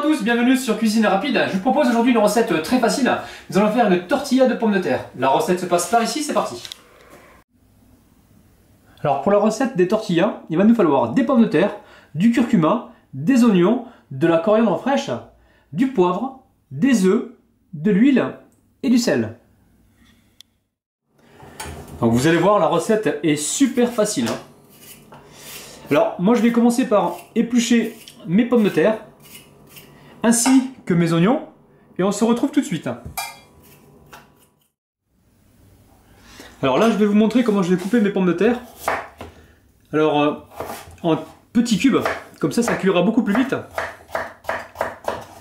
tous, bienvenue sur Cuisine Rapide. Je vous propose aujourd'hui une recette très facile. Nous allons faire une tortilla de pommes de terre. La recette se passe par ici, c'est parti. Alors pour la recette des tortillas, il va nous falloir des pommes de terre, du curcuma, des oignons, de la coriandre fraîche, du poivre, des œufs, de l'huile et du sel. Donc vous allez voir, la recette est super facile. Alors moi je vais commencer par éplucher mes pommes de terre ainsi que mes oignons et on se retrouve tout de suite. Alors là je vais vous montrer comment je vais couper mes pommes de terre. Alors en petits cubes, comme ça cuira beaucoup plus vite.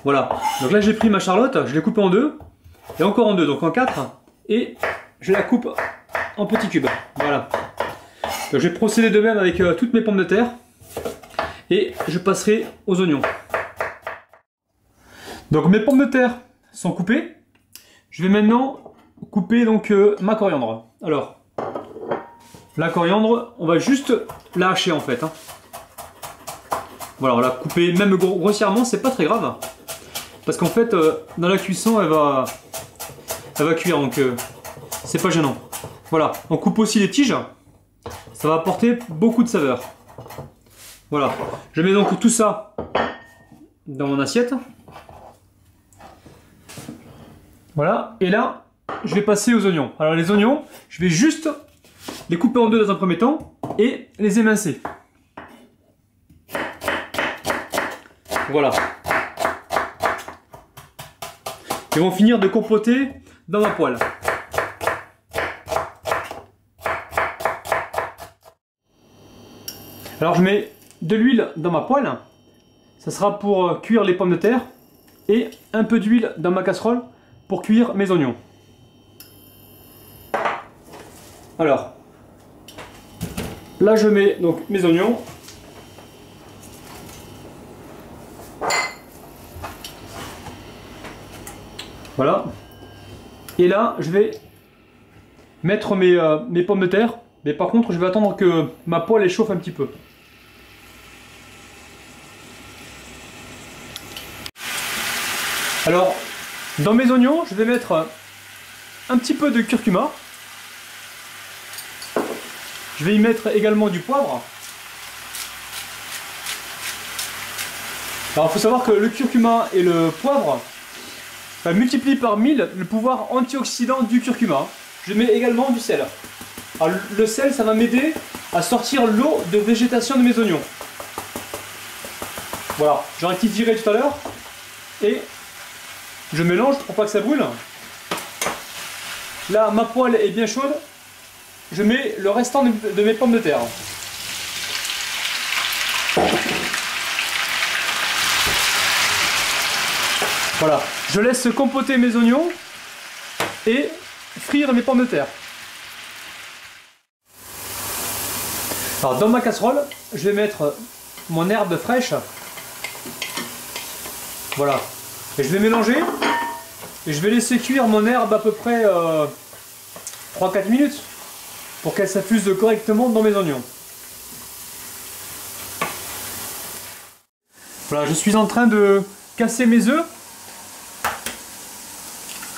Voilà, donc là j'ai pris ma charlotte, je l'ai coupée en deux et encore en deux, donc en quatre, et je la coupe en petits cubes. Voilà. Donc je vais procéder de même avec toutes mes pommes de terre et je passerai aux oignons. Donc mes pommes de terre sont coupées. Je vais maintenant couper donc ma coriandre. Alors la coriandre, on va juste la hacher en fait. Voilà, on va la couper même grossièrement, c'est pas très grave. Parce qu'en fait, dans la cuisson, elle va cuire, donc c'est pas gênant. Voilà, on coupe aussi les tiges. Ça va apporter beaucoup de saveur. Voilà, je mets donc tout ça dans mon assiette. Voilà, et là, je vais passer aux oignons. Alors les oignons, je vais juste les couper en deux dans un premier temps et les émincer. Voilà. Ils vont finir de compoter dans ma poêle. Alors je mets de l'huile dans ma poêle. Ça sera pour cuire les pommes de terre. Et un peu d'huile dans ma casserole pour cuire mes oignons. Alors, là je mets donc mes oignons. Voilà. Et là, je vais mettre mes pommes de terre. Mais par contre, je vais attendre que ma poêle elle chauffe un petit peu. Alors, dans mes oignons, je vais mettre un petit peu de curcuma. Je vais y mettre également du poivre. Alors, il faut savoir que le curcuma et le poivre multiplie par 1000 le pouvoir antioxydant du curcuma. Je mets également du sel. Alors, le sel, ça va m'aider à sortir l'eau de végétation de mes oignons. Voilà, j'en rectifierai tout à l'heure. Et je mélange pour pas que ça brûle. Là, ma poêle est bien chaude. Je mets le restant de mes pommes de terre. Voilà, je laisse compoter mes oignons et frire mes pommes de terre. Alors dans ma casserole, je vais mettre mon herbe fraîche. Voilà, et je vais mélanger et je vais laisser cuire mon herbe à peu près 3-4 minutes pour qu'elle s'infuse correctement dans mes oignons. Voilà, je suis en train de casser mes œufs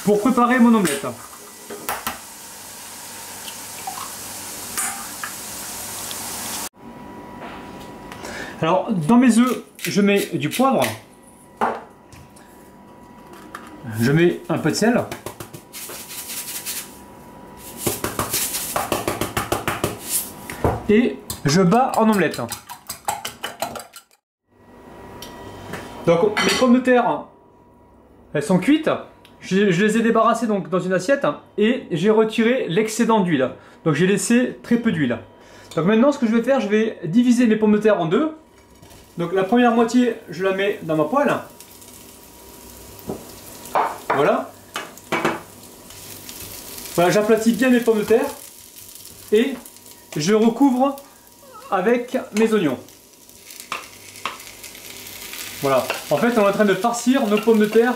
pour préparer mon omelette. Alors, dans mes œufs, je mets du poivre. Je mets un peu de sel. Et je bats en omelette. Donc, mes pommes de terre, elles sont cuites. Je les ai débarrassées donc dans une assiette et j'ai retiré l'excédent d'huile. Donc j'ai laissé très peu d'huile. Donc maintenant ce que je vais faire, je vais diviser mes pommes de terre en deux. Donc la première moitié, je la mets dans ma poêle. Voilà. Voilà, j'aplatis bien mes pommes de terre et je recouvre avec mes oignons. Voilà. En fait, on est en train de farcir nos pommes de terre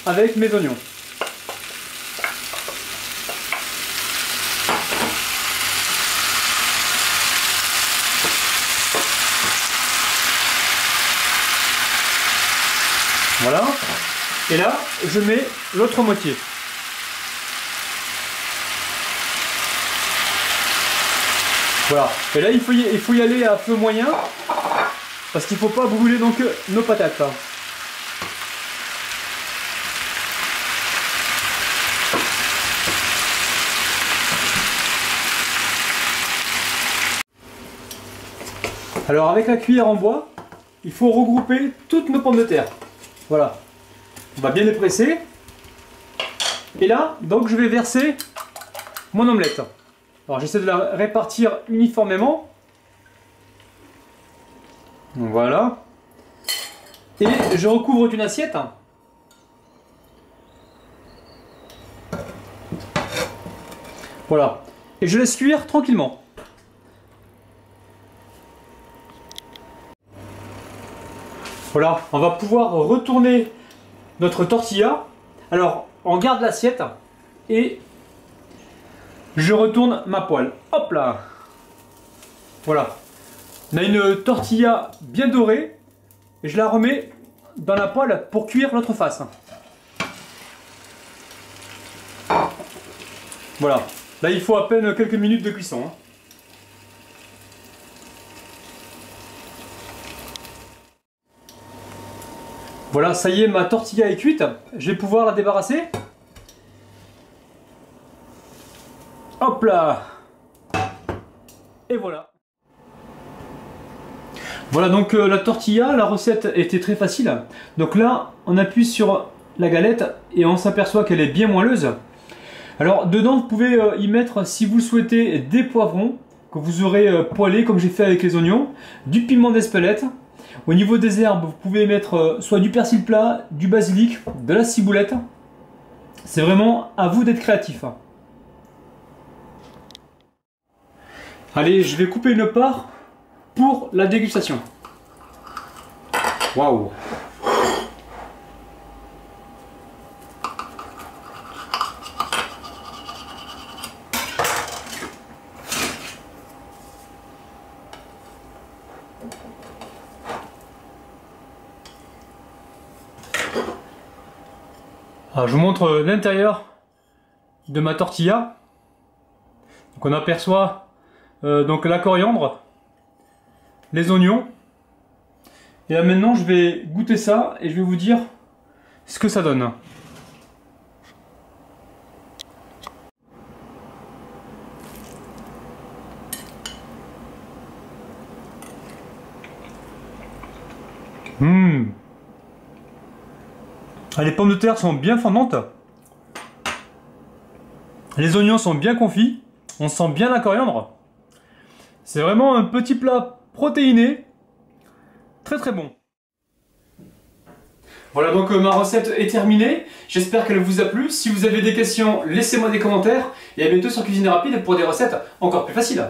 avec mes oignons. Voilà. Et là, je mets l'autre moitié. Voilà. Et là, il faut y aller à feu moyen parce qu'il ne faut pas brûler donc nos patates. Alors avec la cuillère en bois, il faut regrouper toutes nos pommes de terre. Voilà. On va bien les presser. Et là, donc je vais verser mon omelette. Alors j'essaie de la répartir uniformément. Voilà. Et je recouvre d'une assiette. Voilà. Et je laisse cuire tranquillement. Voilà, on va pouvoir retourner notre tortilla. Alors, on garde l'assiette et je retourne ma poêle. Hop là! Voilà. On a une tortilla bien dorée et je la remets dans la poêle pour cuire l'autre face. Voilà. Là, il faut à peine quelques minutes de cuisson. Voilà, ça y est, ma tortilla est cuite. Je vais pouvoir la débarrasser. Hop là! Et voilà. Voilà donc la tortilla, la recette était très facile. Donc là, on appuie sur la galette et on s'aperçoit qu'elle est bien moelleuse. Alors dedans, vous pouvez y mettre, si vous le souhaitez, des poivrons que vous aurez poêlés comme j'ai fait avec les oignons, du piment d'Espelette. Au niveau des herbes, vous pouvez mettre soit du persil plat, du basilic, de la ciboulette. C'est vraiment à vous d'être créatif. Allez, je vais couper une part pour la dégustation. Waouh! Alors, je vous montre l'intérieur de ma tortilla. Donc on aperçoit donc la coriandre, les oignons. Et là maintenant je vais goûter ça et je vais vous dire ce que ça donne. Ah, les pommes de terre sont bien fondantes. Les oignons sont bien confits. On sent bien la coriandre. C'est vraiment un petit plat protéiné. Très très bon. Voilà donc ma recette est terminée. J'espère qu'elle vous a plu. Si vous avez des questions, laissez-moi des commentaires. Et à bientôt sur Cuisine Rapide pour des recettes encore plus faciles.